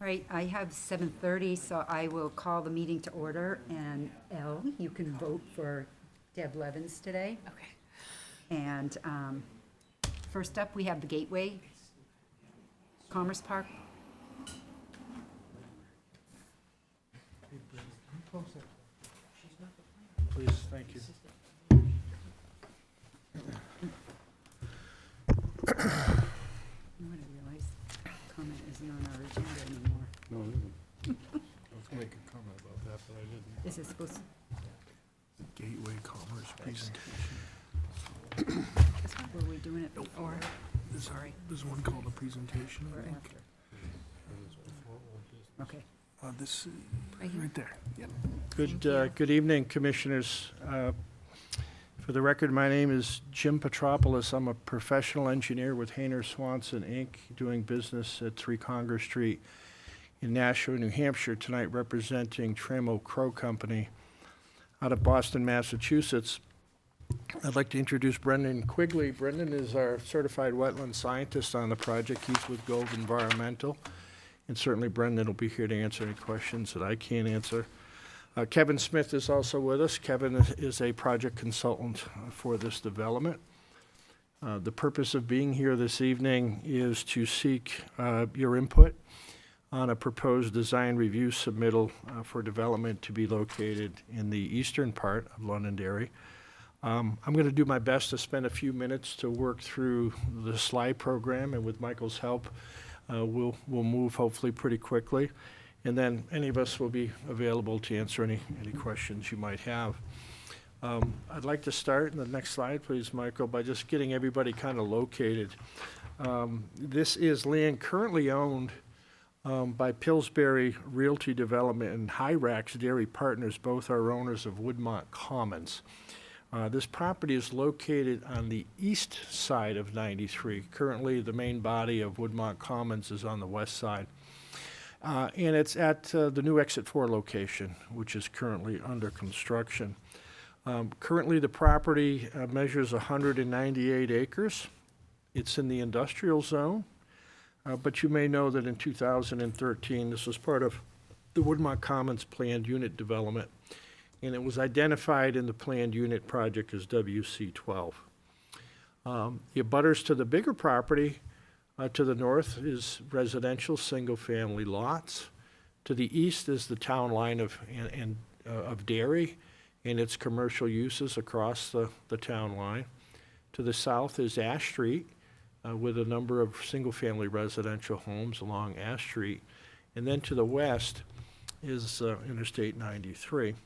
All right, I have 7:30, so I will call the meeting to order, and Elle, you can vote for Deb Levens today. Okay. And first up, we have the Gateway Commerce Park. Please, thank you. What I realize, comment isn't on our agenda anymore. No, it isn't. I was gonna make a comment about that, but I didn't. Is it supposed to, Gateway Commerce presentation. were we doing it before? Sorry. There's one called a presentation, Or I think. after? Okay. This, Right here? right there, yep. Thank you. Good evening, Commissioners. For the record, my name is Jim Petropoulos. I'm a professional engineer with Hayner Swanson, Inc., doing business at 3 Congress Street in Nashua, New Hampshire, tonight representing Trammell Crow Company out of Boston, Massachusetts. I'd like to introduce Brendan Quigley. Brendan is our certified wetland scientist on the project. He's with Gove Environmental. And certainly Brendan will be here to answer any questions that I can't answer. Kevin Smith is also with us. Kevin is a project consultant for this development. The purpose of being here this evening is to seek your input on a proposed design review submittal for development to be located in the eastern part of Londonderry. I'm going to do my best to spend a few minutes to work through the slide program, and with Michael's help, we'll move hopefully pretty quickly. And then any of us will be available to answer any questions you might have. I'd like to start in the next slide, please, Michael, by just getting everybody kind of located. This is land currently owned by Pillsbury Realty Development and Hyrax Dairy Partners. Both are owners of Woodmont Commons. This property is located on the east side of 93. Currently, the main body of Woodmont Commons is on the west side. And it's at the new Exit 4 location, which is currently under construction. Currently, the property measures 198 acres. It's in the industrial zone, but you may know that in 2013, this was part of the Woodmont Commons planned unit development, and it was identified in the planned unit project as WC12. The abutters to the bigger property to the north is residential single-family lots. To the east is the town line of Derry and its commercial uses across the town line. To the south is Ash Street with a number of single-family residential homes along Ash Street. And then to the west is Interstate 93.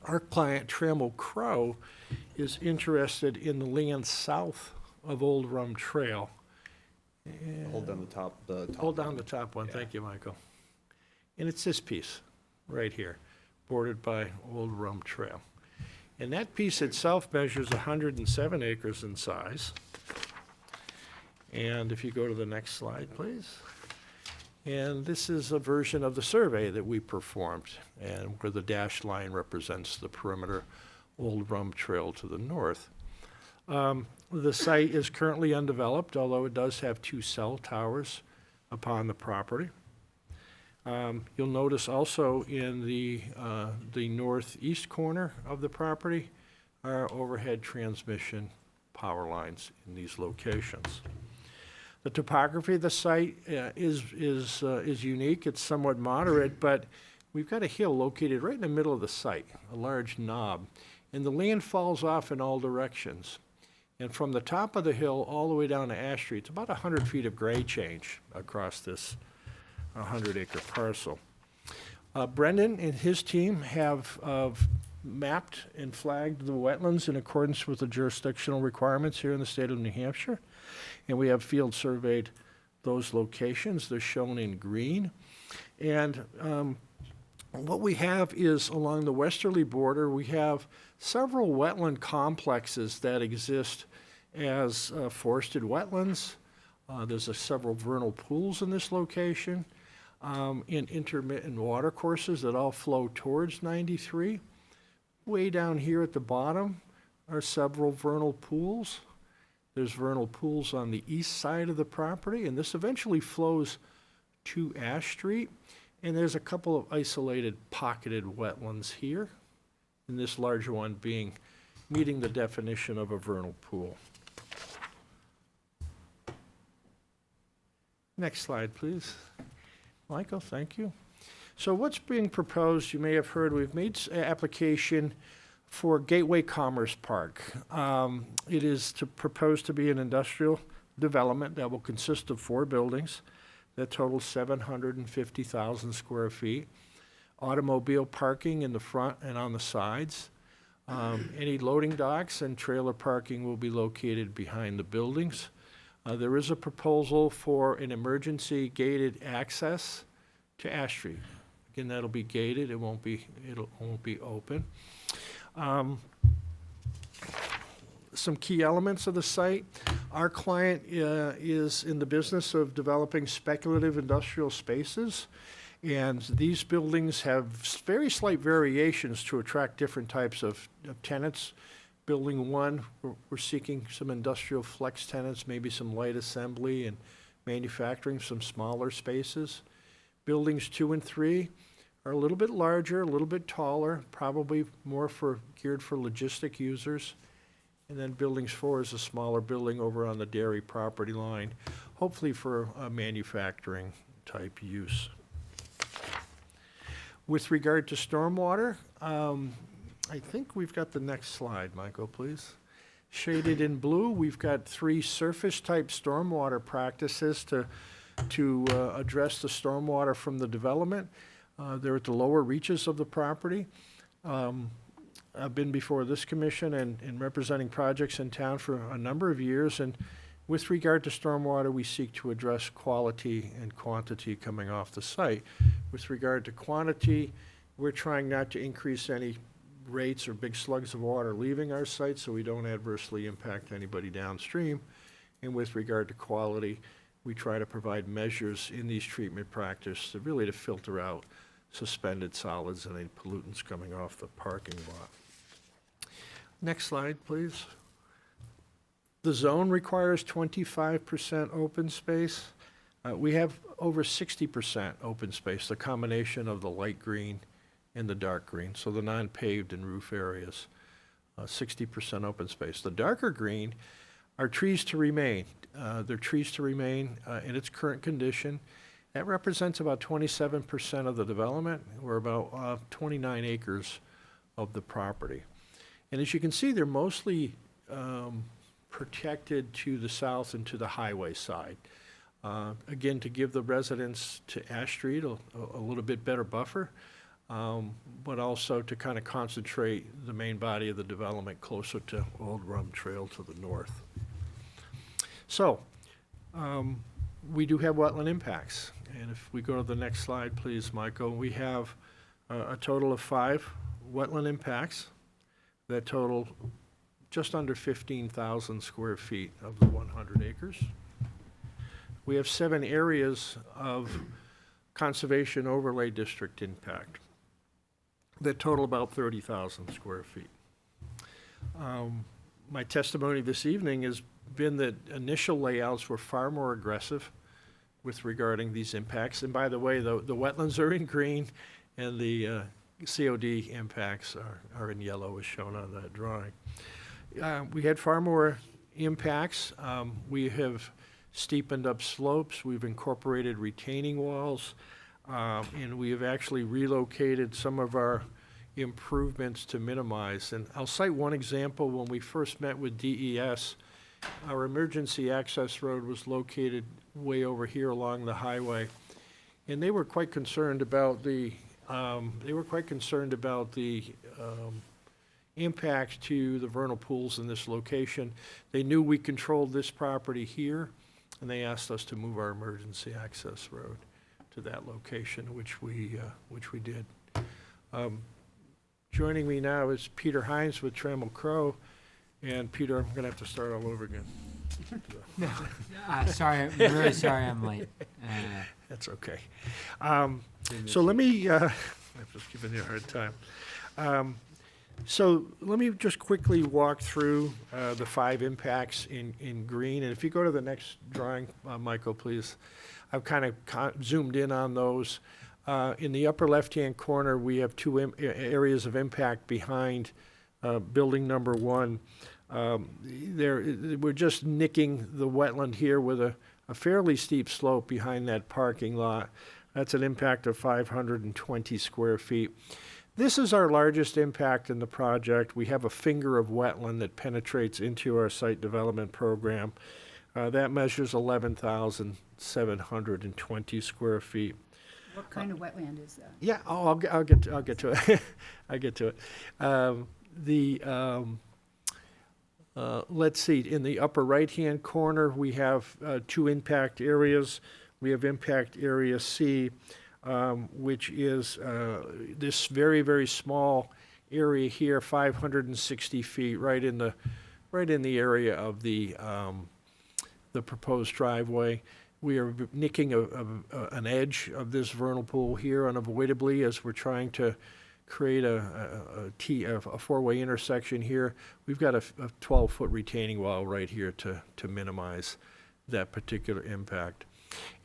Our client, Trammell Crow, is interested in the land south of Old Rum Trail. Hold down the top. Hold down the top one, thank you, Michael. And it's this piece, right here, bordered by Old Rum Trail. And that piece itself measures 107 acres in size. And if you go to the next slide, please. And this is a version of the survey that we performed, and where the dashed line represents the perimeter Old Rum Trail to the north. The site is currently undeveloped, although it does have 2 cell towers upon the property. You'll notice also in the northeast corner of the property are overhead transmission power lines in these locations. The topography of the site is unique. It's somewhat moderate, but we've got a hill located right in the middle of the site, a large knob, and the land falls off in all directions. And from the top of the hill all the way down to Ash Street, it's about 100 feet of grade change across this 100-acre parcel. Brendan and his team have mapped and flagged the wetlands in accordance with the jurisdictional requirements here in the state of New Hampshire. And we have field surveyed those locations. They're shown in green. And what we have is along the westerly border, we have several wetland complexes that exist as forested wetlands. There's several vernal pools in this location, and intermittent water courses that all flow towards 93. Way down here at the bottom are several vernal pools. There's vernal pools on the east side of the property, and this eventually flows to Ash Street. And there's a couple of isolated pocketed wetlands here, and this larger one meeting the definition of a vernal pool. Next slide, please. Michael, thank you. So what's being proposed, you may have heard, we've made application for Gateway Commerce Park. It is proposed to be an industrial development that will consist of 4 buildings that total 750,000 square feet. Automobile parking in the front and on the sides. Any loading docks and trailer parking will be located behind the buildings. There is a proposal for an emergency gated access to Ash Street. Again, that'll be gated, it won't be open. Some key elements of the site. Our client is in the business of developing speculative industrial spaces, and these buildings have very slight variations to attract different types of tenants. Building 1, we're seeking some industrial flex tenants, maybe some light assembly and manufacturing, some smaller spaces. Buildings 2 and 3 are a little bit larger, a little bit taller, probably more geared for logistic users. And then buildings 4 is a smaller building over on the dairy property line, hopefully for a manufacturing type use. With regard to stormwater, I think we've got the next slide, Michael, please. Shaded in blue, we've got 3 surface type stormwater practices to address the stormwater from the development. They're at the lower reaches of the property. I've been before this commission and representing projects in town for a number of years, and with regard to stormwater, we seek to address quality and quantity coming off the site. With regard to quantity, we're trying not to increase any rates or big slugs of water leaving our site so we don't adversely impact anybody downstream. And with regard to quality, we try to provide measures in these treatment practices to filter out suspended solids and any pollutants coming off the parking lot. Next slide, please. The zone requires 25% open space. We have over 60% open space, the combination of the light green and the dark green, so the non-paved and roof areas, 60% open space. The darker green are trees to remain. They're trees to remain in its current condition. That represents about 27% of the development, or about 29 acres of the property. And as you can see, they're mostly protected to the south and to the highway side. Again, to give the residents to Ash Street a little bit better buffer, but also to kind of concentrate the main body of the development closer to Old Rum Trail to the north. So, we do have wetland impacts. And if we go to the next slide, please, Michael, we have a total of 5 wetland impacts that total just under 15,000 square feet of the 100 acres. We have 7 areas of conservation overlay district impact that total about 30,000 square feet. My testimony this evening has been that initial layouts were far more aggressive with regarding these impacts. And by the way, the wetlands are in green and the COD impacts are in yellow as shown on that drawing. We had far more impacts. We have steepened up slopes, we've incorporated retaining walls, and we have actually relocated some of our improvements to minimize. And I'll cite one example. When we first met with DES, our emergency access road was located way over here along the highway, and they were quite concerned about the impact to the vernal pools in this location. They knew we controlled this property here, and they asked us to move our emergency access road to that location, which we did. Joining me now is Peter Hines with Trammell Crow. And Peter, I'm going to have to start all over again. Sorry, I'm really sorry I'm late. That's okay. So let me, I'm just giving you a hard time. So let me just quickly walk through the 5 impacts in green. And if you go to the next drawing, Michael, please. I've kind of zoomed in on those. In the upper left-hand corner, we have two areas of impact behind building number 1. We're just nicking the wetland here with a fairly steep slope behind that parking lot. That's an impact of 520 square feet. This is our largest impact in the project. We have a finger of wetland that penetrates into our site development program. That measures 11,720 square feet. What kind of wetland is that? Yeah, I'll get to it. I'll get to it. Let's see, in the upper right-hand corner, we have 2 impact areas. We have impact area C, which is this very, very small area here, 560 feet, right in the area of the proposed driveway. We are nicking an edge of this vernal pool here unavoidably as we're trying to create a 4-way intersection here. We've got a 12-foot retaining wall right here to minimize that particular impact.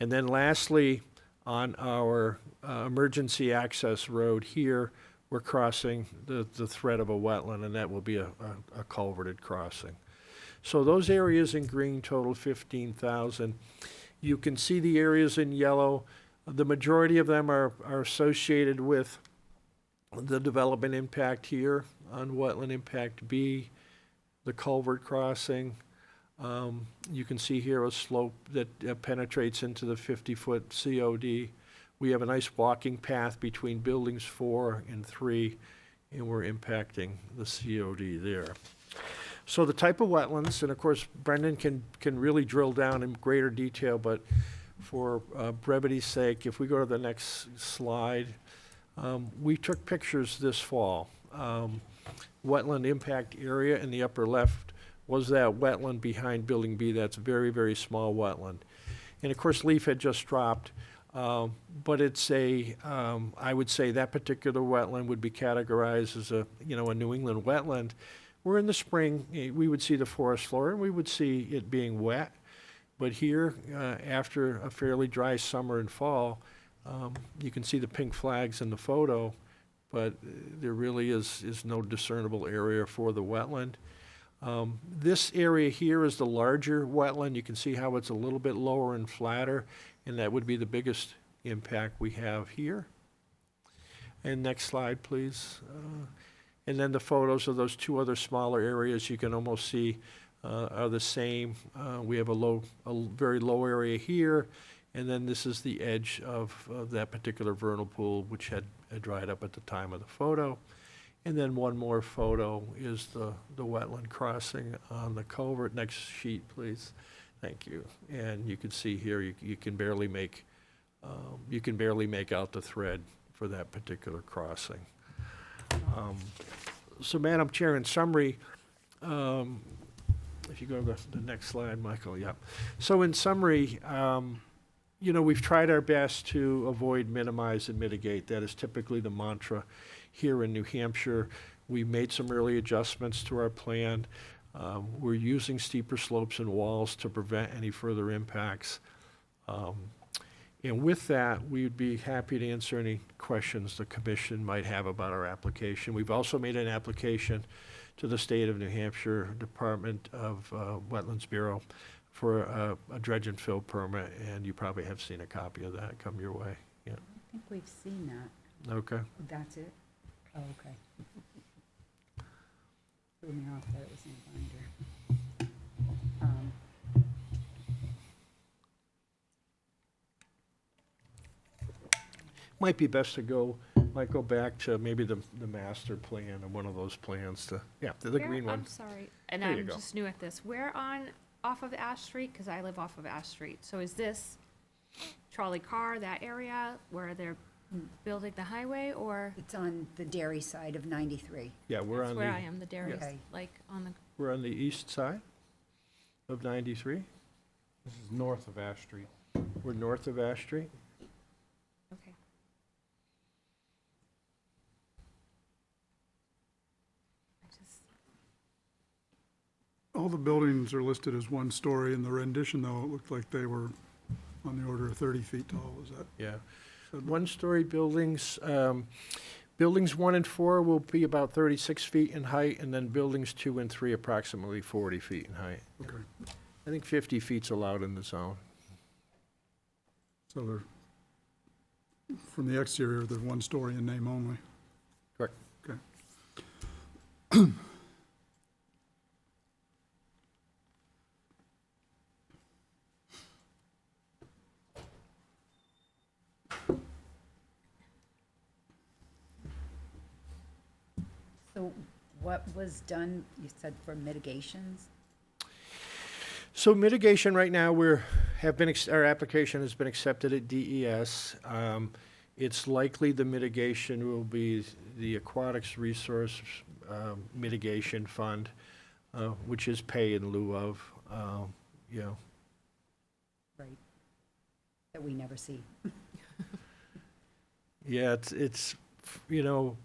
And then lastly, on our emergency access road here, we're crossing the thread of a wetland, and that will be a culverted crossing. So those areas in green total 15,000. You can see the areas in yellow. The majority of them are associated with the development impact here on wetland impact B, the culvert crossing. You can see here a slope that penetrates into the 50-foot COD. We have a nice walking path between buildings 4 and 3, and we're impacting the COD there. So the type of wetlands, and of course Brendan can really drill down in greater detail, but for brevity's sake, if we go to the next slide, we took pictures this fall. Wetland impact area in the upper left was that wetland behind building B. That's a very, very small wetland. And of course leaf had just dropped, but it's I would say that particular wetland would be categorized as a New England wetland. Where in the spring, we would see the forest floor and we would see it being wet. But here, after a fairly dry summer and fall, you can see the pink flags in the photo, but there really is no discernible area for the wetland. This area here is the larger wetland. You can see how it's a little bit lower and flatter, and that would be the biggest impact we have here. And next slide, please. And then the photos of those 2 other smaller areas you can almost see are the same. We have a very low area here, and then this is the edge of that particular vernal pool, which had dried up at the time of the photo. And then one more photo is the wetland crossing on the culvert. Next sheet, please. Thank you. And you can see here you can barely make out the thread for that particular crossing. So, Madam Chair, in summary, if you go to the next slide, Michael, yeah. So in summary, we've tried our best to avoid, minimize, and mitigate. That is typically the mantra here in New Hampshire. We made some early adjustments to our plan. We're using steeper slopes and walls to prevent any further impacts. And with that, we'd be happy to answer any questions the commission might have about our application. We've also made an application to the State of New Hampshire Department of Wetlands Bureau for a dredge and fill permit, and you probably have seen a copy of that come your way. Yeah. I think we've seen that. Okay. That's it? Oh, okay. Threw me off that it was in the binder. Might be best to might go back to maybe the master plan or one of those plans the green one. I'm sorry, and There you I'm go. just new at this. Where off of Ash Street? Because I live off of Ash Street. So is this trolley car, that area where they're building the highway, or? It's on the dairy side of 93. Yeah, That's where I am, the dairy, Okay. like on the, we're on the east side of 93. This is north of Ash Street. We're north of Ash Street. okay. I just, All the buildings are listed as one story. In the rendition, though, it looked like they were on the order of 30 feet tall, is that? Yeah. One-story buildings, buildings 1 and 4 will be about 36 feet in height, and then buildings 2 and 3 approximately 40 feet in height. Okay, I think 50 feet's allowed in the zone. so they're, from the exterior, they're one story in name only. Correct. Okay. So what was done, you said for mitigations? So mitigation right now, our application has been accepted at DES. It's likely the mitigation will be the Aquatics Resource Mitigation Fund, which is pay in lieu of, you know. Right. That we never see. Yeah, it's, you know,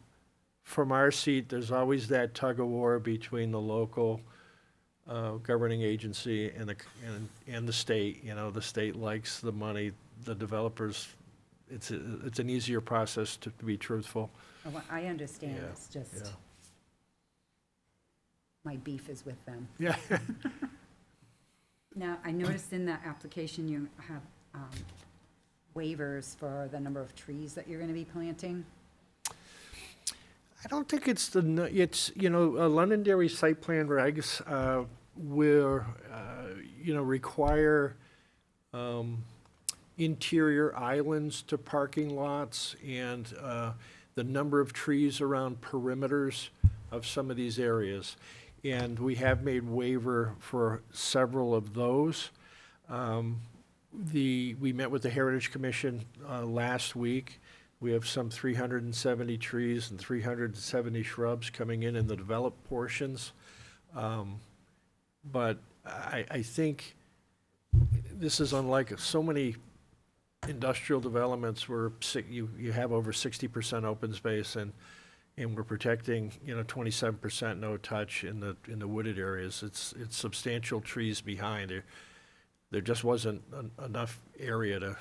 from our seat, there's always that tug of war between the local governing agency and the state. You know, the state likes the money, the developers, it's an easier process to be truthful. Oh, I understand, Yeah, it's just, yeah. my beef is with them. Yeah. Now, I noticed in the application you have waivers for the number of trees that you're gonna be planting. I don't think it's you know, Londonderry site plan regs will, you know, require interior islands to parking lots and the number of trees around perimeters of some of these areas. And we have made waiver for several of those. We met with the Heritage Commission last week. We have some 370 trees and 370 shrubs coming in the developed portions. But I think this is unlike so many industrial developments where you have over 60% open space and we're protecting, you know, 27% no touch in the wooded areas. It's substantial trees behind there. There just wasn't enough area to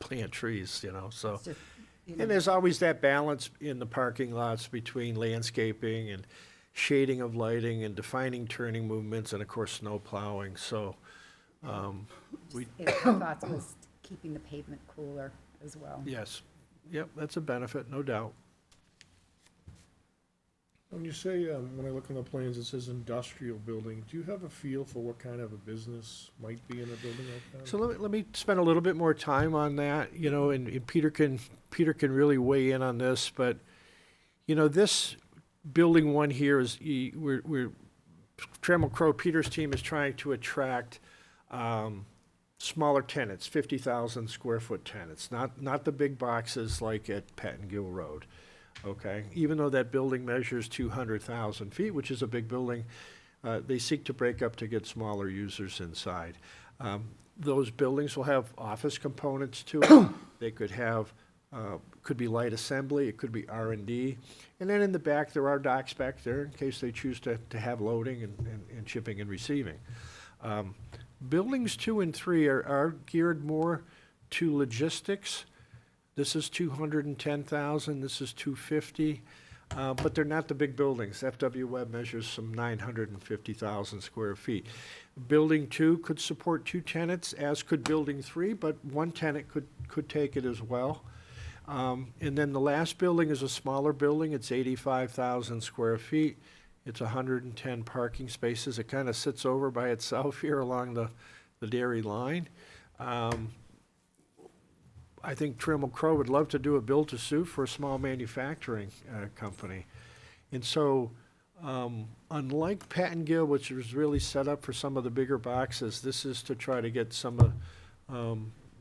plant trees, you know, so. It's just, you know, And there's always that balance in the parking lots between landscaping and shading of lighting and defining turning movements and, of course, snow plowing. So, I thought it was keeping the pavement cooler as well. yes, yep, that's a benefit, no doubt. When you say, when I look on the plans, it says industrial building, do you have a feel for what kind of a business might be in a building like that? So let me spend a little bit more time on that, you know, and Peter can really weigh in on this, but, you know, this building 1 here is, we're Trammell Crow, Peter's team is trying to attract smaller tenants, 50,000 square foot tenants, not the big boxes like at Pettingill Road, okay? Even though that building measures 200,000 feet, which is a big building, they seek to break up to get smaller users inside. Those buildings will have office components to it. They could have, could be light assembly, it could be R&D. And then in the back, there are docks back there in case they choose to have loading and shipping and receiving. Buildings 2 and 3 are geared more to logistics. This is 210,000, this is 250, but they're not the big buildings. FW Webb measures some 950,000 square feet. Building 2 could support 2 tenants, as could Building 3, but 1 tenant could take it as well. And then the last building is a smaller building. It's 85,000 square feet. It's 110 parking spaces. It kind of sits over by itself here along the dairy line. I think Trammell Crow would love to do a build-to-suit for a small manufacturing company. And so, unlike Pettingill, which was really set up for some of the bigger boxes, this is to try to get some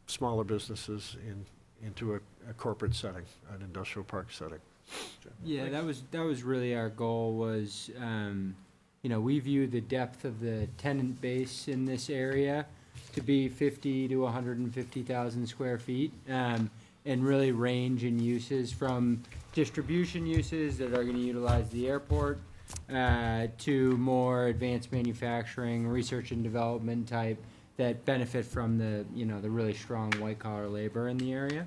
smaller businesses into a corporate setting, an industrial park setting. Yeah, that was really our goal was, you know, we view the depth of the tenant base in this area to be 50 to 150,000 square feet, and really range in uses from distribution uses that are going to utilize the airport to more advanced manufacturing, research and development type that benefit from the, you know, the really strong white collar labor in the area.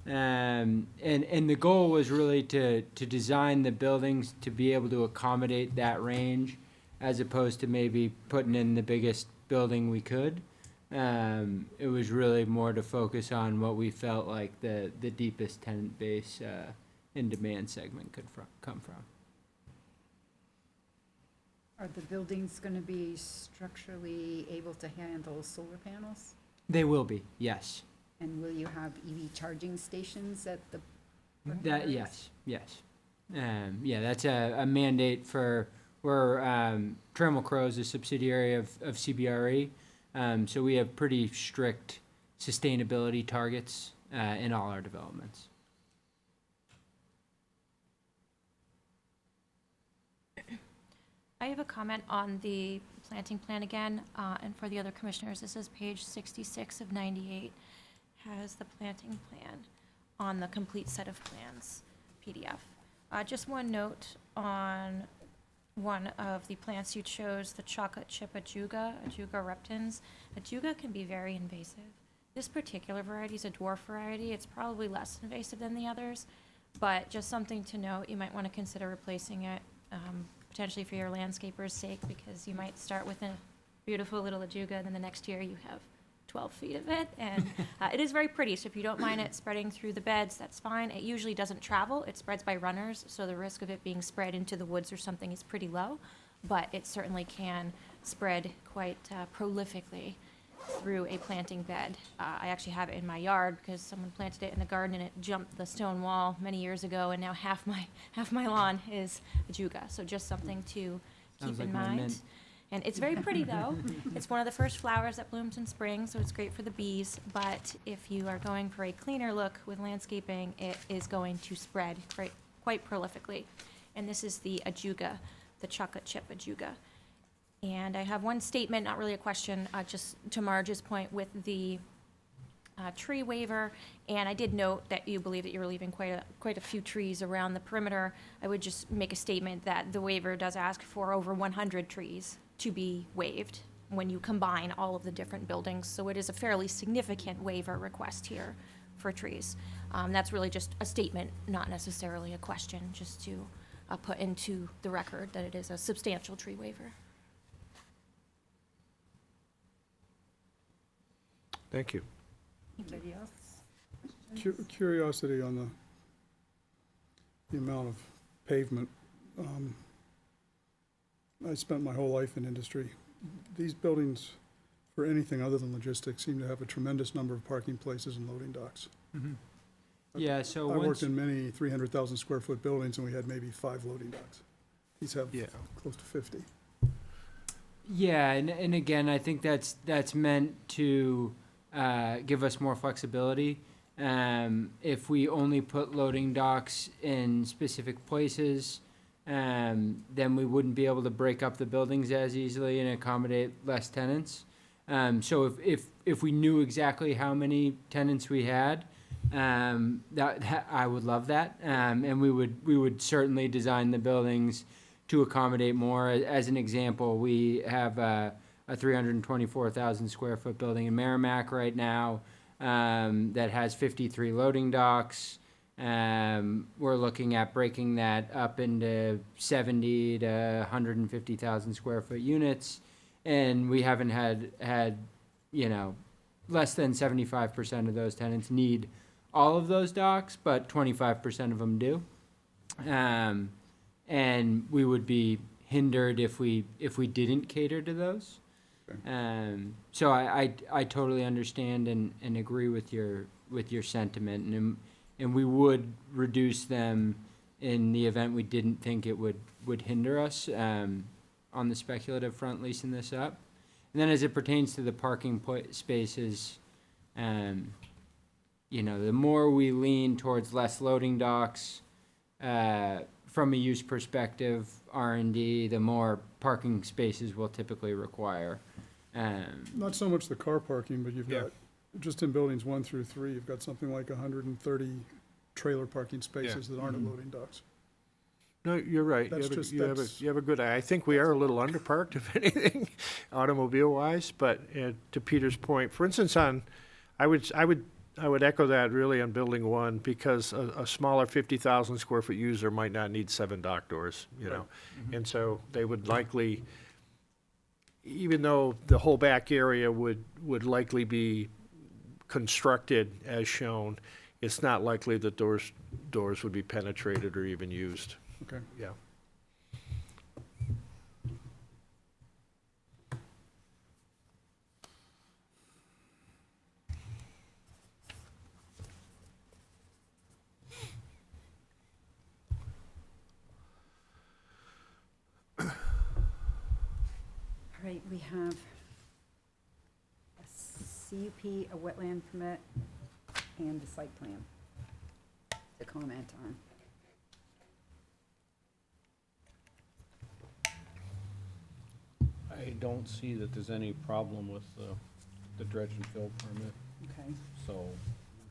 And the goal was really to design the buildings to be able to accommodate that range, as opposed to maybe putting in the biggest building we could. It was really more to focus on what we felt like the deepest tenant base in demand segment could come from. Are the buildings gonna be structurally able to handle solar panels? They will be, yes. And will you have EV charging stations at the? That, areas? yes. Yeah, that's a mandate for, we're, Trammell Crow is a subsidiary of CBRE. So we have pretty strict sustainability targets in all our developments. I have a comment on the planting plan again, and for the other commissioners, this is page 66 of 98, has the planting plan on the complete set of plans PDF. Just one note on one of the plants you chose, the chocolate chip ajuga reptans. Ajuga can be very invasive. This particular variety is a dwarf variety. It's probably less invasive than the others, but just something to note, you might want to consider replacing it, potentially for your landscaper's sake, because you might start with a beautiful little ajuga, and then the next year you have 12 feet of it, and it is very pretty, so if you don't mind it spreading through the beds, that's fine. It usually doesn't travel, it spreads by runners, so the risk of it being spread into the woods or something is pretty low, but it certainly can spread quite prolifically through a planting bed. I actually have it in my yard because someone planted it in the garden and it jumped the stone wall many years ago, and now half my lawn is ajuga, so just something to Sounds keep in like my mind. mint. And it's very pretty though. It's one of the first flowers that blooms in spring, so it's great for the bees. But if you are going for a cleaner look with landscaping, it is going to spread quite prolifically. And this is the ajuga, the chocolate chip ajuga. And I have one statement, not really a question, just to Marge's point with the tree waiver. And I did note that you believe that you were leaving quite a few trees around the perimeter. I would just make a statement that the waiver does ask for over 100 trees to be waived when you combine all of the different buildings. So it is a fairly significant waiver request here for trees. That's really just a statement, not necessarily a question, just to put into the record that it is a substantial tree waiver. Thank you. Anybody else? Curiosity on the amount of pavement. I spent my whole life in industry. These buildings, for anything other than logistics, seem to have a tremendous number of parking places and loading docks. Yeah, so I once, worked in many 300,000 square foot buildings, and we had maybe 5 loading docks. These have Yeah. close to 50. yeah, and again, I think that's meant to give us more flexibility. If we only put loading docks in specific places, then we wouldn't be able to break up the buildings as easily and accommodate less tenants. So if we knew exactly how many tenants we had, that I would love that, and we would certainly design the buildings to accommodate more. As an example, we have a 324,000 square foot building in Merrimack right now that has 53 loading docks. We're looking at breaking that up into 70 to 150,000 square foot units, and we haven't had less than 75% of those tenants need all of those docks, but 25% of them do. And we would be hindered if we didn't cater to those. So I totally understand and agree with your sentiment, and we would reduce them in the event we didn't think it would hinder us on the speculative front leasing this up. And then as it pertains to the parking spaces, the more we lean towards less loading docks, from a use perspective, R&D, the more parking spaces we'll typically require. Not so much the car parking, but you've Yeah. got, just in buildings 1 through 3, you've got something like 130 trailer parking spaces that aren't at loading docks. No, you're right. That's just- that's- You have a good eye. I think we are a little underparked, if anything, automobile-wise, but to Peter's point, for instance, I would echo that really on building one, because a smaller 50,000 square foot user might not need 7 dock doors, you know? And so they would likely, even though the whole back area would likely be constructed as shown, it's not likely that doors would be penetrated or even used. Okay. Yeah. All right, we have a CUP, a wetland permit, and the site plan to comment on. I don't see that there's any problem with the dredge and fill permit, Okay, so would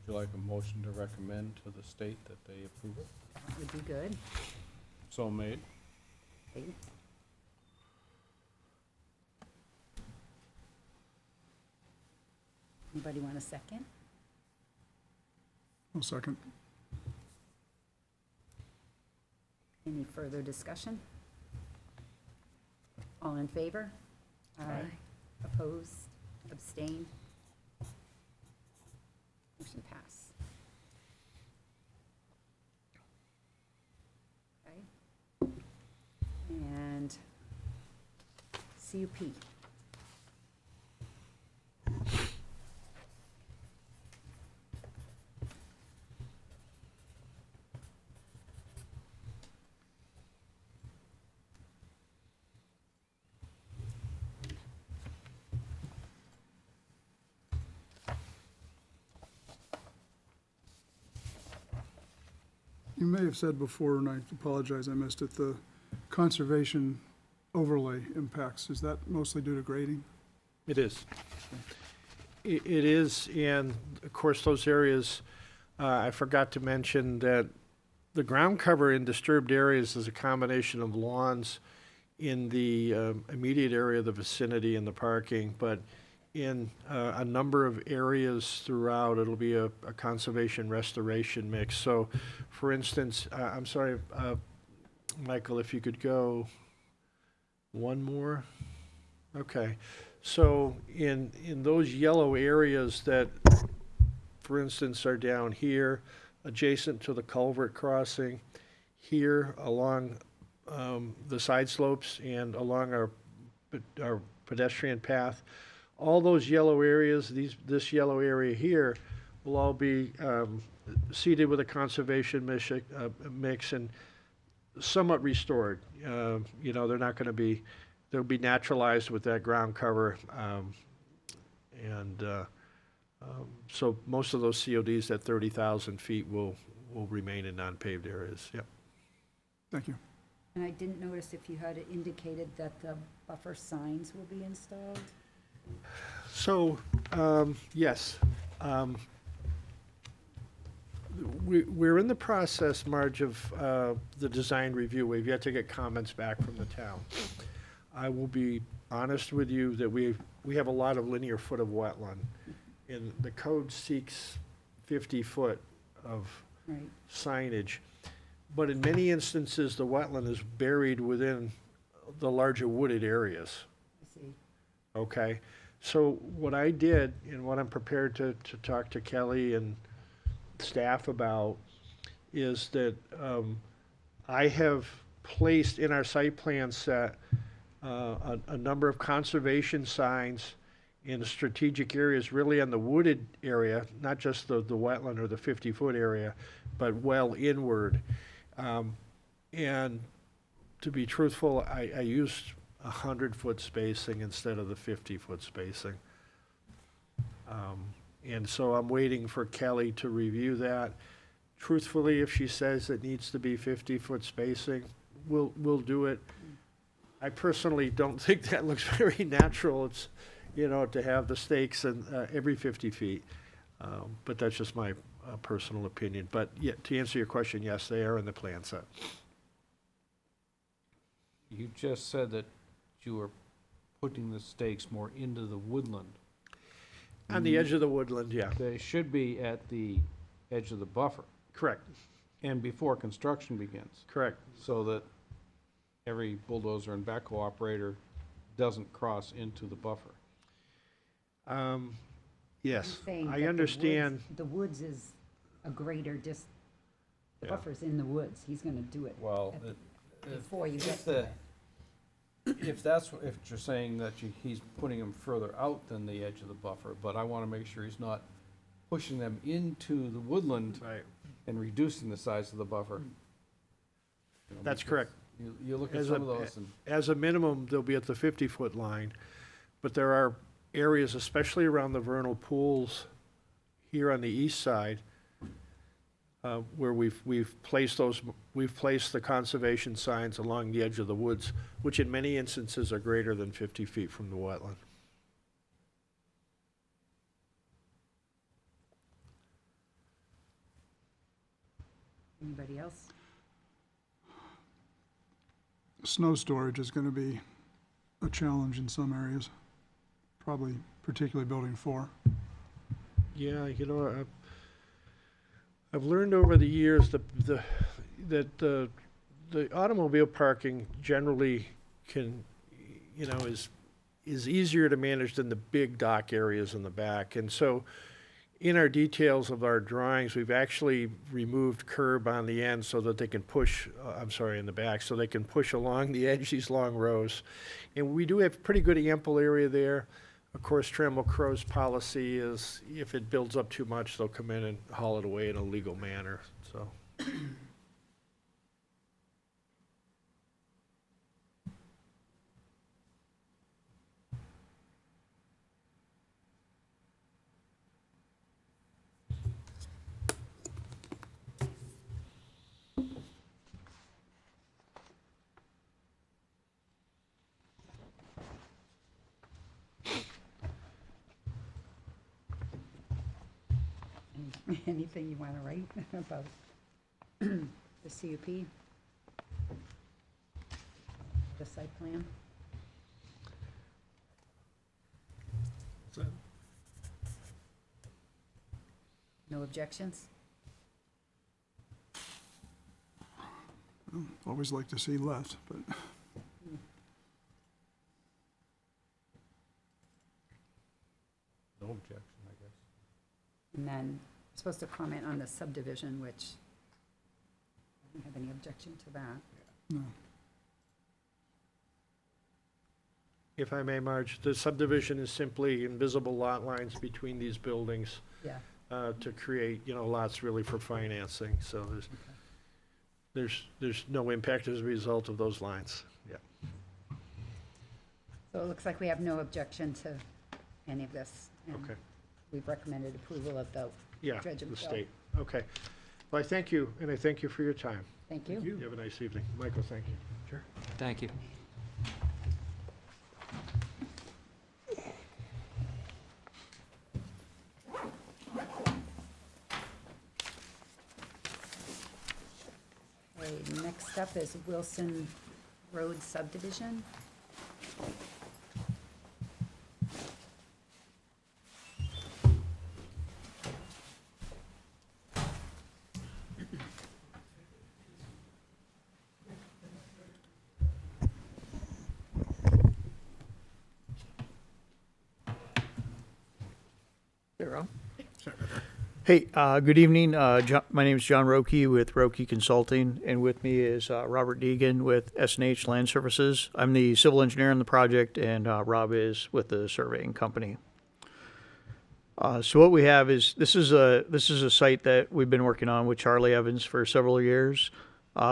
you like a motion to recommend to the state that they approve it? that would be good. So made. Okay. Anybody want a second? I'll second. Any further discussion? All in favor? Aye. Opposed? Abstain? Motion pass. Okay. And CUP. You may have said before, and I apologize, I missed it, the conservation overlay impacts, is that mostly due to grading? It is. It is, and of course, those areas, I forgot to mention that the ground cover in disturbed areas is a combination of lawns in the immediate area of the vicinity and the parking, but in a number of areas throughout, it'll be a conservation restoration mix. So, for instance, I'm sorry, Michael, if you could go one more? Okay. So in those yellow areas that, for instance, are down here, adjacent to the culvert crossing, here along the side slopes and along our pedestrian path, all those yellow areas, this yellow area here, will all be seeded with a conservation mix and somewhat restored. You know, they're not going to be, they'll be naturalized with that ground cover. So most of those CODs at 30,000 feet will remain in non-paved areas. Yep. Thank you. And I didn't notice if you had indicated that the buffer signs will be installed. So, yes. We're in the process, Marge, of the design review. We've yet to get comments back from the town. I will be honest with you that we have a lot of linear foot of wetland, and the code seeks 50 foot of Right. signage. But in many instances, the wetland is buried within the larger wooded areas. I see. Okay, so what I did, and what I'm prepared to talk to Kelly and staff about, is that I have placed in our site plan set a number of conservation signs in the strategic areas, really on the wooded area, not just the wetland or the 50-foot area, but well inward. And to be truthful, I used 100-foot spacing instead of the 50-foot spacing. And so I'm waiting for Kelly to review that. Truthfully, if she says it needs to be 50-foot spacing, we'll do it. I personally don't think that looks very natural. It's, you know, to have the stakes and every 50 feet. But that's just my personal opinion. But yeah, to answer your question, yes, they are in the plan set. you just said that you were putting the stakes more into the woodland. On the edge of the woodland, yeah, They should be at the edge of the buffer correct, and before construction begins, correct. so that every bulldozer and backhoe operator doesn't cross into the buffer. Yes, He's saying that I the understand. woods- The woods is a greater the Yeah. buffer's in the woods. He's gonna do it Well, before you get if to it. if you're saying that he's putting them further out than the edge of the buffer, but I want to make sure he's not pushing them into the woodland Right, and reducing the size of the buffer. You know, that's because correct. You look at As some a- of those and, As a minimum, they'll be at the 50-foot line, but there are areas, especially around the vernal pools here on the east side, where we've placed the conservation signs along the edge of the woods, which in many instances are greater than 50 feet from the wetland. Anybody else? Snow storage is gonna be a challenge in some areas, probably particularly building 4. Yeah, I've learned over the years that the automobile parking generally can, is easier to manage than the big dock areas in the back. And so in our details of our drawings, we've actually removed curb on the end so that they can push, in the back, so they can push along the edge, these long rows. And we do have pretty good ample area there. Of course, Trammell Crow's policy is if it builds up too much, they'll come in and haul it away in a legal manner, so. Anything you wanna write about the CUP? The site plan? No objections? Always like to see less, but no objection, I guess. And then we're supposed to comment on the subdivision, which I don't have any objection to that. no. If I may, Marge, the subdivision is simply invisible lot lines between these buildings Yeah. to create, lots really for financing, so there's no impact as a result of those lines. Yeah. So it looks like we have no objection to any of this. and Okay. We've recommended approval of the Yeah, dredge and the fill. state. Okay. Well, I thank you, and I thank you for your time. Thank you. You have a nice evening. Michael, thank you. Sure. Thank you. Okay, next up is Wilson Road subdivision. Hey, good evening. My name is John Roque with Roque Consulting, and with me is Robert Deegan with S&H Land Services. I'm the civil engineer on the project, and Rob is with the surveying company. So what we have is this is a site that we've been working on with Charlie Evans for several years.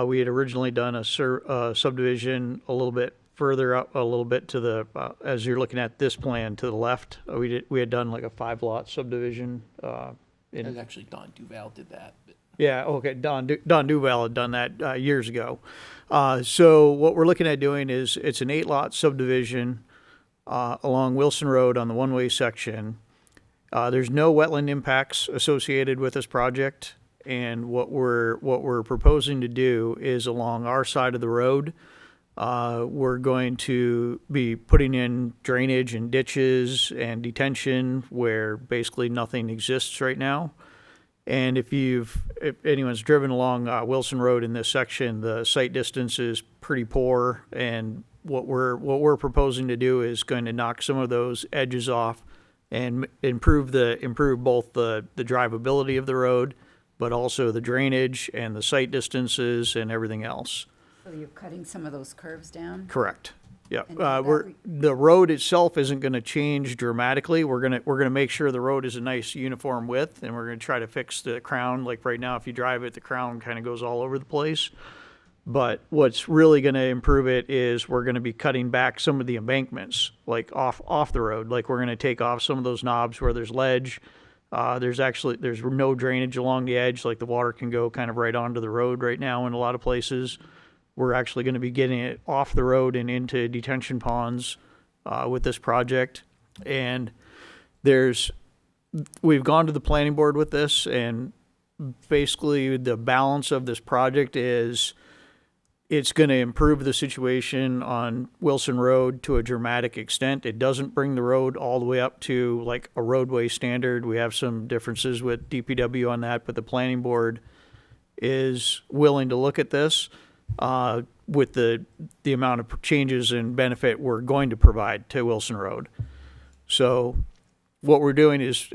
We had originally done a subdivision a little bit further up, a little bit to the as you're looking at this plan to the left. We had done like a 5-lot subdivision. It was actually Don Duval did that. But Yeah, okay, Don Duval had done that years ago. So what we're looking at doing is, it's an 8-lot subdivision along Wilson Road on the one-way section. There's no wetland impacts associated with this project, and what we're proposing to do is along our side of the road, We're going to be putting in drainage and ditches and detention where basically nothing exists right now. And if anyone's driven along Wilson Road in this section, the sight distance is pretty poor. And what we're proposing to do is going to knock some of those edges off and improve both the drivability of the road, but also the drainage and the sight distances and everything else. So you're cutting some of those curves down? Correct. Yeah, And that the road itself isn't going to change dramatically. We're gonna make sure the road is a nice uniform width, and we're gonna try to fix the crown. Like right now, if you drive it, the crown kind of goes all over the place. But what's really going to improve it is we're going to be cutting back some of the embankments, like off the road. Like we're going to take off some of those knobs where there's ledge. There's no drainage along the edge, like the water can go kind of right onto the road right now in a lot of places. We're actually going to be getting it off the road and into detention ponds with this project. And we've gone to the planning board with this, and basically the balance of this project is it's going to improve the situation on Wilson Road to a dramatic extent. It doesn't bring the road all the way up to like a roadway standard. We have some differences with DPW on that, but the planning board is willing to look at this with the amount of changes and benefit we're going to provide to Wilson Road. So what we're doing is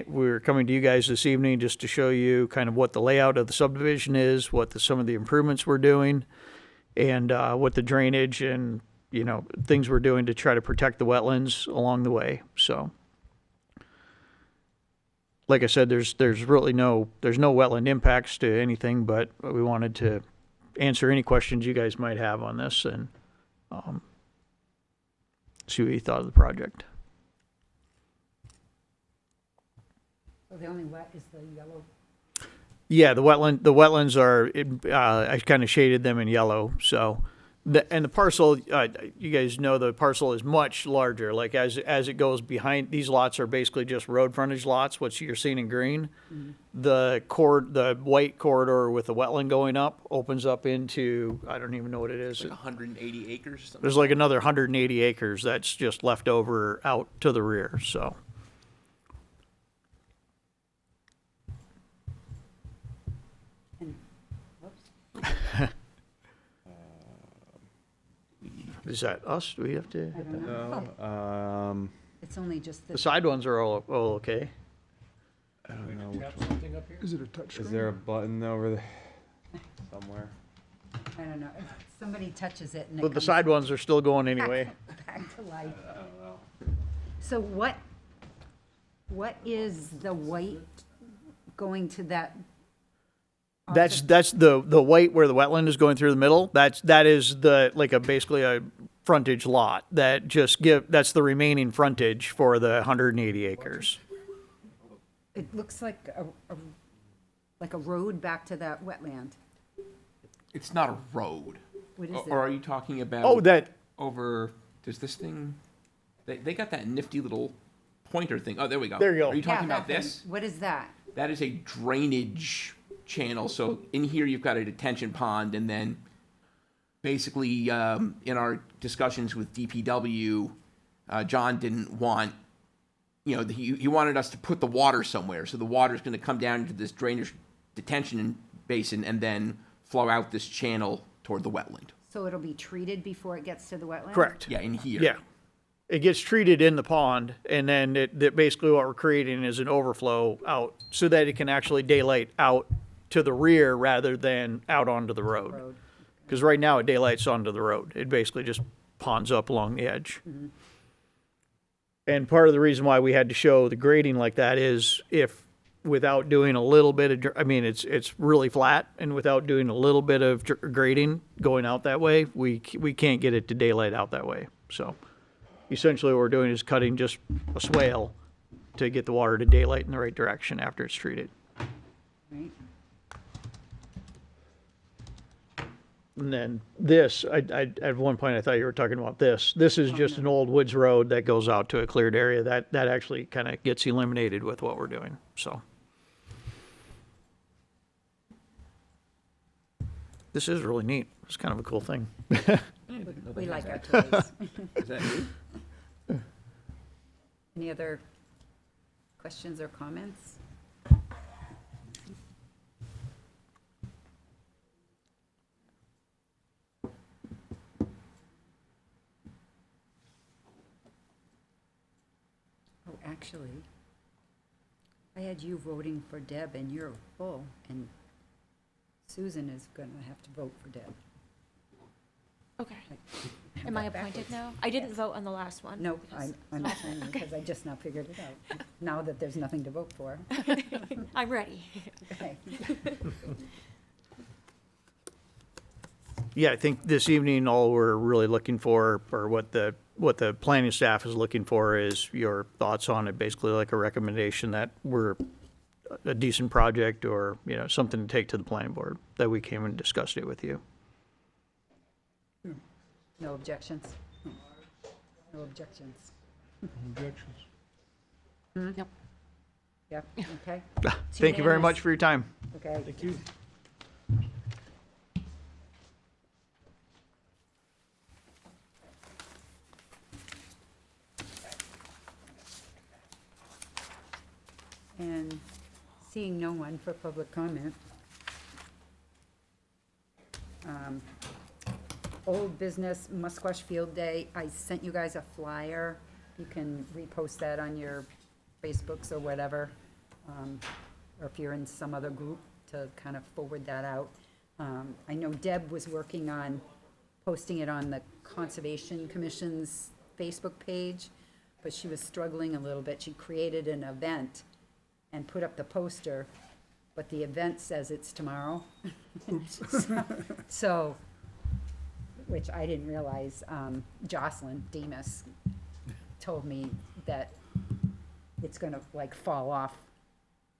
we're coming to you guys this evening just to show you kind of what the layout of the subdivision is, what some of the improvements we're doing, and what the drainage and things we're doing to try to protect the wetlands along the way. So like I said, there's really no wetland impacts to anything, but we wanted to answer any questions you guys might have on this and see what you thought of the project. So the only wet is the yellow? Yeah, the wetlands are, I kind of shaded them in yellow. So, and the parcel, you guys know the parcel is much larger. Like as it goes behind, these lots are basically just road frontage lots, what you're seeing in green. Mm-hmm. The white corridor with the wetland going up opens up into, I don't even know what it is. Like 180 acres or something? There's like another 180 acres that's just left over out to the rear, so. Is that us? Do we have to? I don't know. No, It's only just The side ones are all okay. I don't know. Tap something up here? Is it a touch Is screen? there a button over there somewhere? I don't know. If somebody touches it and it But the comes side ones are still going anyway. back to life. So what is the white going to that? That's the white where the wetland is going through the middle. That is basically a frontage lot that's the remaining frontage for the 180 acres. It looks like a road back to that wetland. It's not a road. What is it? Or are you talking about? Oh, over. Does this thing? They got that nifty little pointer thing. Oh, there we go. There you go. Are you talking Yeah, about that thing. this? What is that? That is a drainage channel. So in here you've got a detention pond, and then basically in our discussions with DPW, John didn't want, he wanted us to put the water somewhere. So the water is going to come down into this drainage detention basin and then flow out this channel toward the wetland. So it'll be treated before it gets to the wetland? Correct. Yeah, in here. Yeah. It gets treated in the pond, and then basically what we're creating is an overflow out so that it can actually daylight out to the rear rather than out onto the road. Because right now it daylights onto the road. It basically just ponds up along the edge. Mm-hmm. And part of the reason why we had to show the grading like that is if without doing a little bit of, it's really flat, and without doing a little bit of grading going out that way, we can't get it to daylight out that way. So essentially what we're doing is cutting just a swale to get the water to daylight in the right direction after it's treated. Right. And then this, at one point I thought you were talking about this. This is just an old woods road that goes out to a cleared area. That actually kind of gets eliminated with what we're doing, so. This is really neat. It's kind of a cool thing. What We like our toys. Is that new? Any other questions or comments? Oh, actually, I had you voting for Deb and you're full, and Susan is gonna have to vote for Deb. Okay. Have Am I that appointed backwards. now? I didn't Yes. vote on the last one. No, Yes. I'm saying because I just now figured it out, now that there's nothing to vote for. I'm ready. Okay. Yeah, I think this evening, all we're really looking for, or what the planning staff is looking for, is your thoughts on it, basically like a recommendation that we're a decent project, or, you know, something to take to the planning board, that we came and discussed it with you. No objections? No objections? Objections? Yep. Yep, okay, Thank you very unanimous. much for your time. okay. Thank you. And seeing no one for public comment. Old business Musquash Field Day, I sent you guys a flyer. You can repost that on your Facebooks or whatever. Or if you're in some other group, to kind of forward that out. I know Deb was working on posting it on the Conservation Commission's Facebook page, but she was struggling a little bit. She created an event and put up the poster, but the event says it's tomorrow. So, which I didn't realize, Jocelyn Demus told me that it's gonna like fall off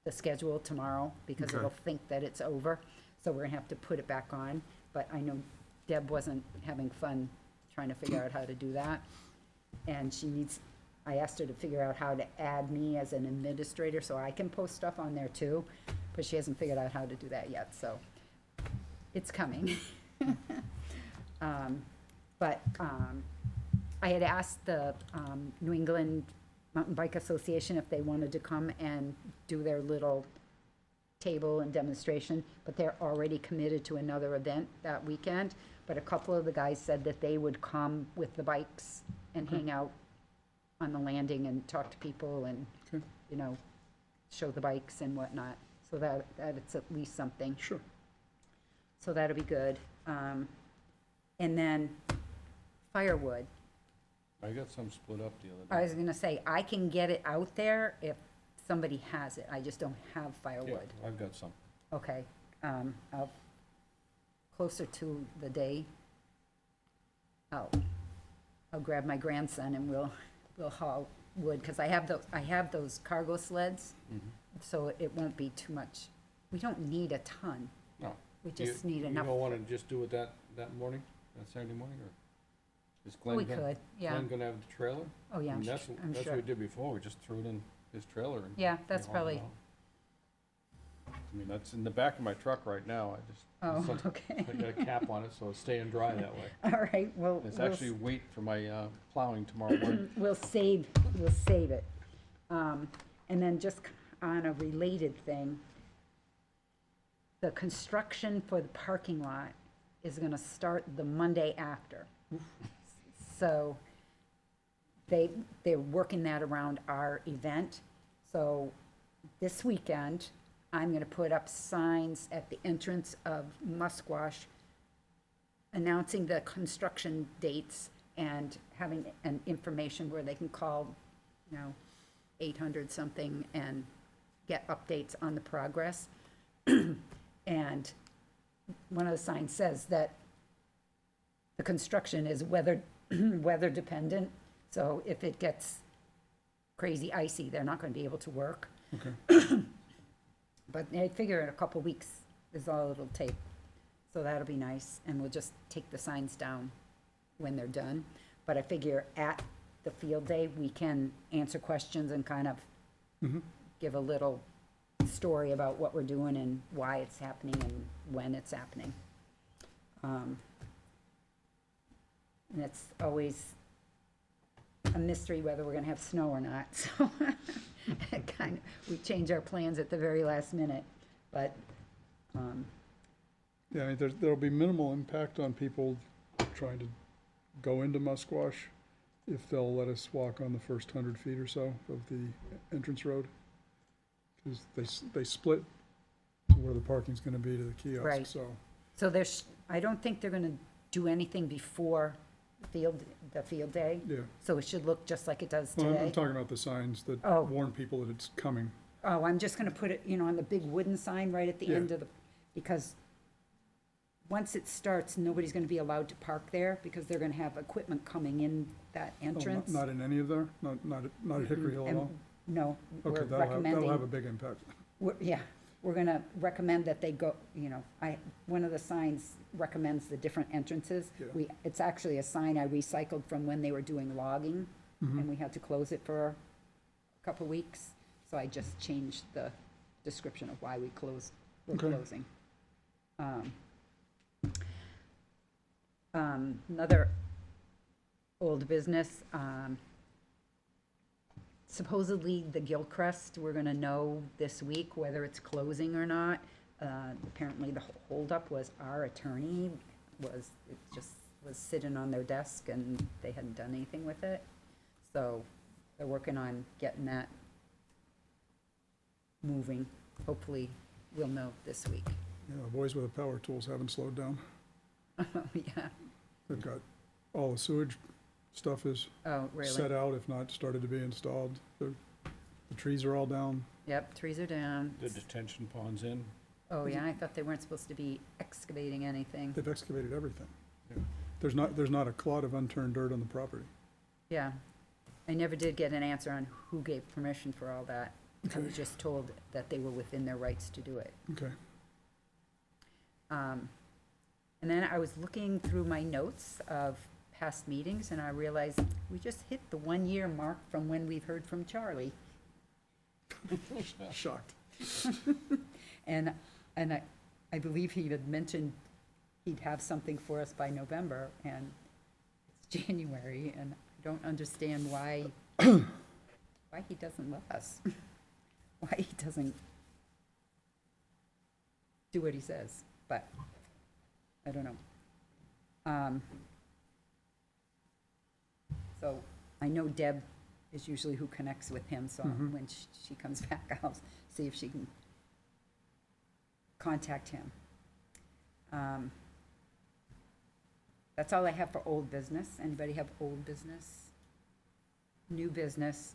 the schedule tomorrow because Okay. it'll think that it's over. So we're gonna have to put it back on, but I know Deb wasn't having fun trying to figure out how to do that. And I asked her to figure out how to add me as an administrator so I can post stuff on there too, but she hasn't figured out how to do that yet, so it's coming. I had asked the New England Mountain Bike Association if they wanted to come and do their little table and demonstration, but they're already committed to another event that weekend. But a couple of the guys said that they would come with the bikes and hang out on the landing and talk to people and, Okay. you know, show the bikes and whatnot. So that it's at least something. Sure. So that'll be good. And then firewood. I got some split up the other I day. was gonna say, I can get it out there if somebody has it. I just don't have Yeah, firewood. I've got some. Okay, I'll, closer to the day, I'll grab my grandson and we'll haul wood, because I have those cargo sleds, so it won't be too much. We don't need a ton. No. We just need You enough. don't wanna just do it that morning, that Saturday morning, or is Glenn We gonna, could, yeah. Glenn gonna have the trailer? Oh, yeah, I mean, I'm that's sure. That's what we did before, we just threw it in his trailer and. Yeah, that's we hauled it probably, out. I mean, that's in the back of my truck right now, oh, it's like- okay. I got a cap on it, so it's staying dry that way. All right, well, It's actually weight for my plowing tomorrow morning. we'll save it. And then just on a related thing, the construction for the parking lot is gonna start the Monday after. So they're working that around our event. So this weekend, I'm gonna put up signs at the entrance of Musquash announcing the construction dates and having an information where they can call, 800 something and get updates on the progress. And one of the signs says that the construction is weather dependent, so if it gets crazy icy, they're not gonna be able to work. Okay. But I figure in a couple weeks is all it'll take. So that'll be nice, and we'll just take the signs down when they're done. But I figure at the field day, we can answer questions and kind of give a little story about what we're doing and why it's happening and when it's happening. And it's always a mystery whether we're gonna have snow or not, so it kind of, we change our plans at the very last minute, but, Yeah, I mean, there'll be minimal impact on people trying to go into Musquash if they'll let us walk on the first 100 feet or so of the entrance road. Because they split to where the parking's gonna be to the kiosk, Right. so. so there's, I don't think they're gonna do anything before the field day, Yeah, so it should look just like it does well, I'm today. talking about the signs that Oh. warn people that it's coming. Oh, I'm just gonna put it, on the big wooden sign right at the Yeah. end of the, because once it starts, nobody's gonna be allowed to park there, because they're gonna have equipment coming in that Oh, entrance. Not in any of there? Not at Hickory Hill at And- all? No, we're Okay, that'll have a recommending, big impact. yeah, we're gonna recommend that they go, one of the signs recommends the different entrances. Yeah. It's actually a sign I recycled from when they were doing logging, and we had to close it for a couple weeks, so I just changed the description of why we're Okay. closing. Another old business, supposedly the Gilcrest, we're gonna know this week whether it's closing or not. Apparently the holdup was our attorney was sitting on their desk and they hadn't done anything with it. So they're working on getting that moving. Hopefully we'll know this week. Yeah, the boys with the power tools haven't slowed down. Yeah, They've got, all the sewage stuff is oh, really? set out, if not started to be installed. The trees are all down. Yep, trees are down. The detention ponds in. Oh, yeah, I thought they weren't supposed to be excavating anything. They've excavated everything. Yeah. There's not a clod of unturned dirt on the property. Yeah. I never did get an answer on who gave permission for all that. I was just told that they were within their rights to do it. Okay. And then I was looking through my notes of past meetings, and I realized we just hit the 1-year mark from when we've heard from Charlie. Shocked. And I believe he had mentioned he'd have something for us by November, and it's January, and I don't understand why he doesn't love us. Why he doesn't do what he says, but I don't know. So I know Deb is usually who connects with him, so when she comes back, I'll see if she can contact him. That's all I have for old business. Anybody have old business? New business?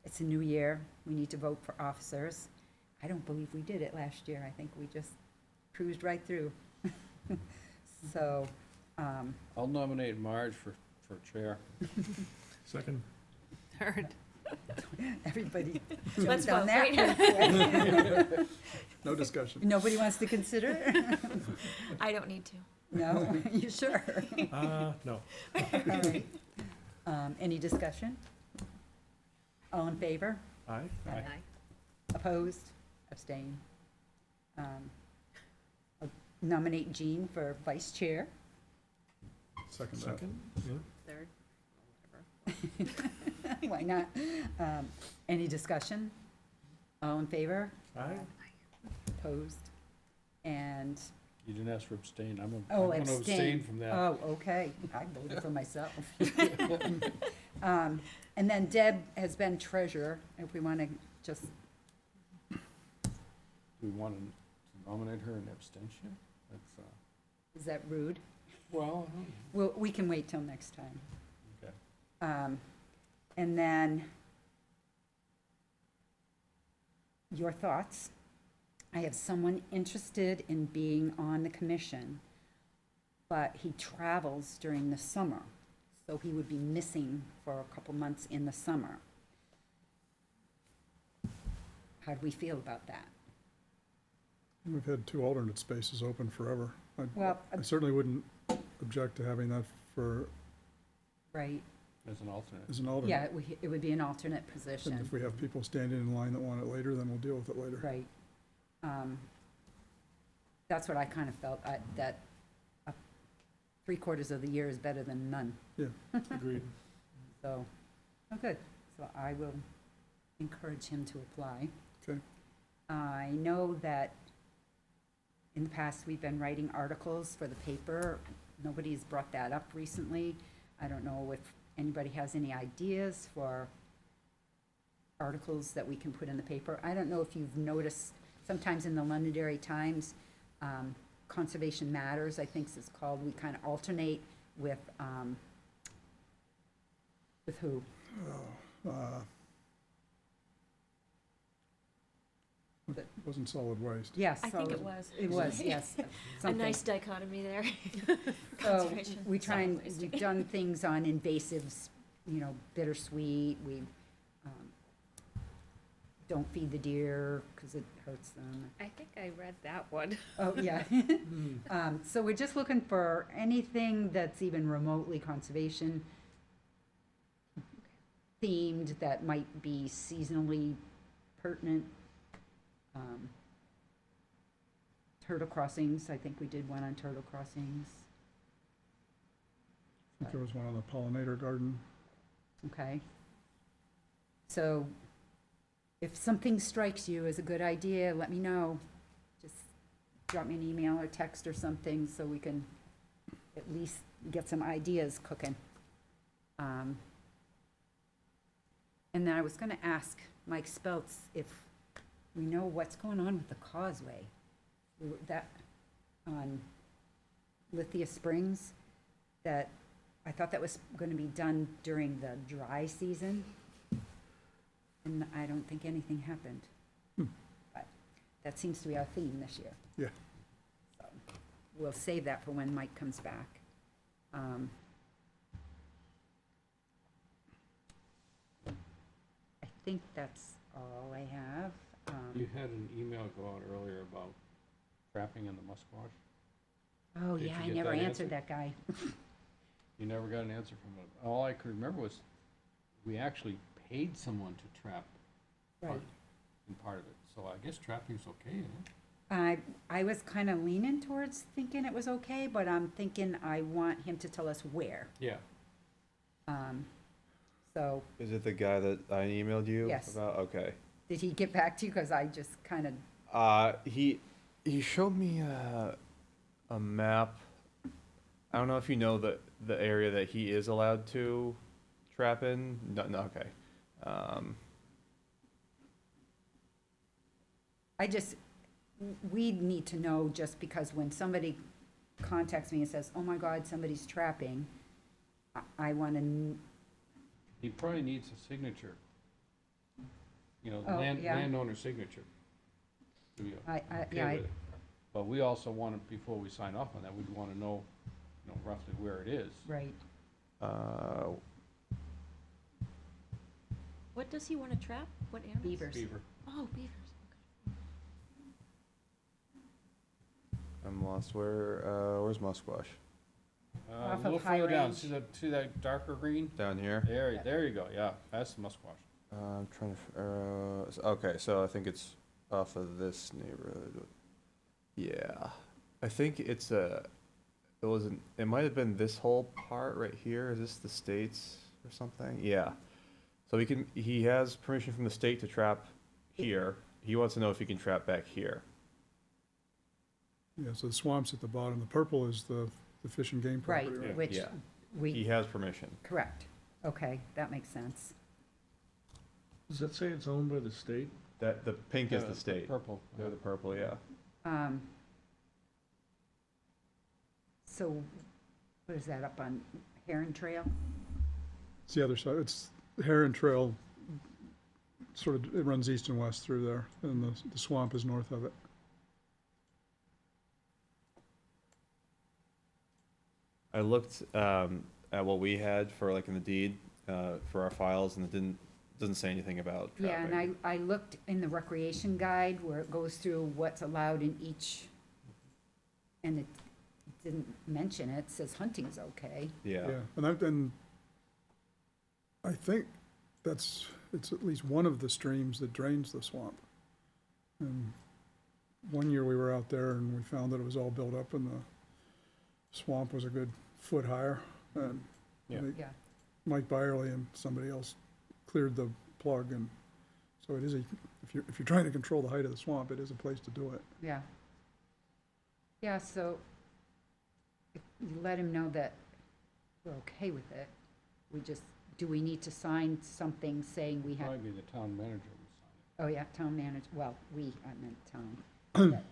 It's a new year. We need to vote for officers. I don't believe we did it last year. I think we just cruised right through. So, I'll nominate Marge for chair. Second. Third. everybody Let's jumped on vote, that right? one. No discussion. Nobody wants to consider it? I don't need to. No? You sure? No. All right. Any discussion? All in favor? Aye? Aye. Opposed? Abstain? I'll nominate Jean for vice chair. Second that. Second? Yeah. Third. Why not? Any discussion? All in favor? Aye? Opposed? And, You didn't ask for abstain. I'm oh, gonna abstain abstain. from that. Oh, okay. I voted for myself. And then Deb has been treasurer, if we want to just, Do we want to nominate her in abstention? That's, is that rude? well, Well, we can wait till next time. okay. And then, your thoughts. I have someone interested in being on the commission, but he travels during the summer, so he would be missing for a couple months in the summer. How do we feel about that? We've had 2 alternate spaces open forever. Well, I certainly wouldn't object to having that for, right, As an alternate. as an alternate. yeah, it would be an alternate And position, if we have people standing in line that want it later, then we'll deal with it later. right. That's what I kind of felt, that 3/4 of the year is better than none. Agreed. So, oh, good. So I will encourage him to apply. Okay. I know that in the past, we've been writing articles for the paper. Nobody's brought that up recently. I don't know if anybody has any ideas for articles that we can put in the paper. I don't know if you've noticed, sometimes in the Londonderry Times, Conservation Matters, I think it's called, we kind of alternate with who? Wasn't solid waste. Yes. I think so- it was. It was, yes. A something. nice dichotomy there. So Conservation, we try and, solid waste. we've done things on invasives, bittersweet, we don't feed the deer because it hurts them. I think I read that one. Oh, yeah. So we're just looking for anything that's even remotely conservation themed that might be seasonally pertinent. Turtle crossings, I think we did one on turtle crossings. I think there was one on the pollinator garden. Okay. So if something strikes you as a good idea, let me know. Just drop me an email or text or something so we can at least get some ideas cooking. And then I was gonna ask Mike Speltz if we know what's going on with the causeway. That on Lithia Springs, that I thought that was gonna be done during the dry season. And I don't think anything happened. But that seems to be our theme this year. Yeah. So we'll save that for when Mike comes back. I think that's all I have. You had an email go out earlier about trapping in the musquash. Oh, Did yeah, you I get never that answered answer? that guy. You never got an answer from it. All I could remember was we actually paid someone to trap Right. part of it. So I guess trapping's okay, isn't it? I was kind of leaning towards thinking it was okay, but I'm thinking I want him to tell us where. Yeah. So, Is it the guy that I emailed you Yes. about? Okay. did he get back to you? Because I just kind of, He showed me a map. I don't know if you know the area that he is allowed to trap in. No, okay. we need to know, just because when somebody contacts me and says, oh my God, somebody's trapping, I want to, He probably needs a signature. You know, Oh, yeah. landowner signature. To be yeah, okay with it. But we also want to, before we sign off on that, we'd want to know, roughly where it is. right. What does he want to trap? What animals? Beavers. Beaver. Oh, beavers. I'm lost. Where's Musquash? Off A little of High further down, Range. see that darker green? Down here. There you go, yeah, that's the musquash. I'm trying to. Okay, so I think it's off of this neighborhood. Yeah, I think it might have been this whole part right here. Is this the states or something? Yeah. So he has permission from the state to trap here. He wants to know if he can trap back here. Yeah, so the swamp's at the bottom. The purple is the fish and game Right, property, right? which Yeah. we, He has permission. correct. Okay, that makes sense. Does that say it's owned by the state? That the pink is the state. Purple. They're the purple, yeah. So, what is that, up on Heron Trail? It's the other side. It's Heron Trail, sort of, it runs east and west through there, and the swamp is north of it. I looked at what we had for like in the deed for our files, and it doesn't say anything about Yeah, trapping. and I looked in the recreation guide where it goes through what's allowed in each, and it didn't mention it, it says hunting's okay. Yeah. And I think it's at least one of the streams that drains the swamp. And one year we were out there and we found that it was all built up and the swamp was a good foot higher, and I Yeah. think Yeah, Mike Byerly and somebody else cleared the plug, and so it is if you're trying to control the height of the swamp, it is a place to do it. yeah. Yeah, so if you let him know that we're okay with it, do we need to sign something saying we have, Probably the town manager would oh yeah, town manager, well, I meant town.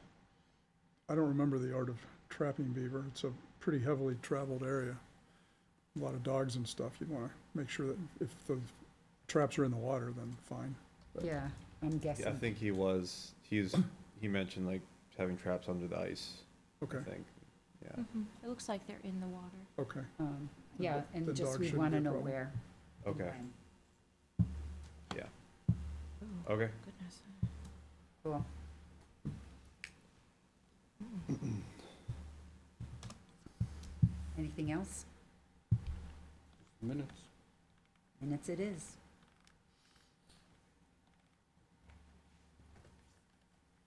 I don't remember the art of trapping beaver. It's a pretty heavily traveled area. A lot of dogs and stuff. You'd want to make sure that if the traps are in the water, then fine. Yeah, I'm Yeah, I guessing, think he mentioned like having traps under the ice, I Okay, think, yeah. Mhm. It looks like they're in the water. okay. yeah, the and just dog we shouldn't want be to a know problem. where. and Okay, when. yeah, Oh, okay. goodness. Cool. Anything else? Minutes. Minutes it is.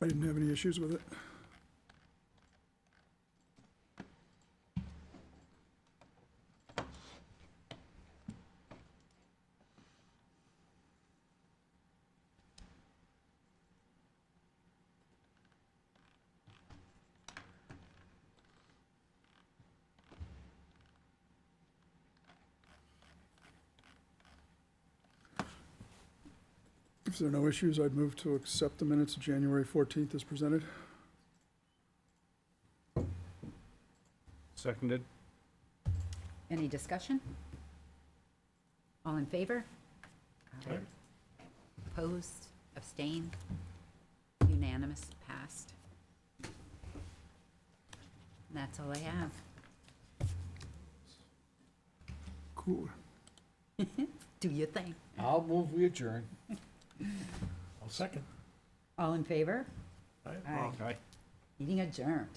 I didn't have any issues with it. If there are no issues, I'd move to accept the minutes of January 14th as presented. Seconded. Any discussion? All in favor? Aye. Opposed, abstained, unanimous, passed. And that's all I have. Cool. Do your thing. I'll move we adjourn. I'll second. All in favor? Aye. Aye. Aye. Meeting adjourned.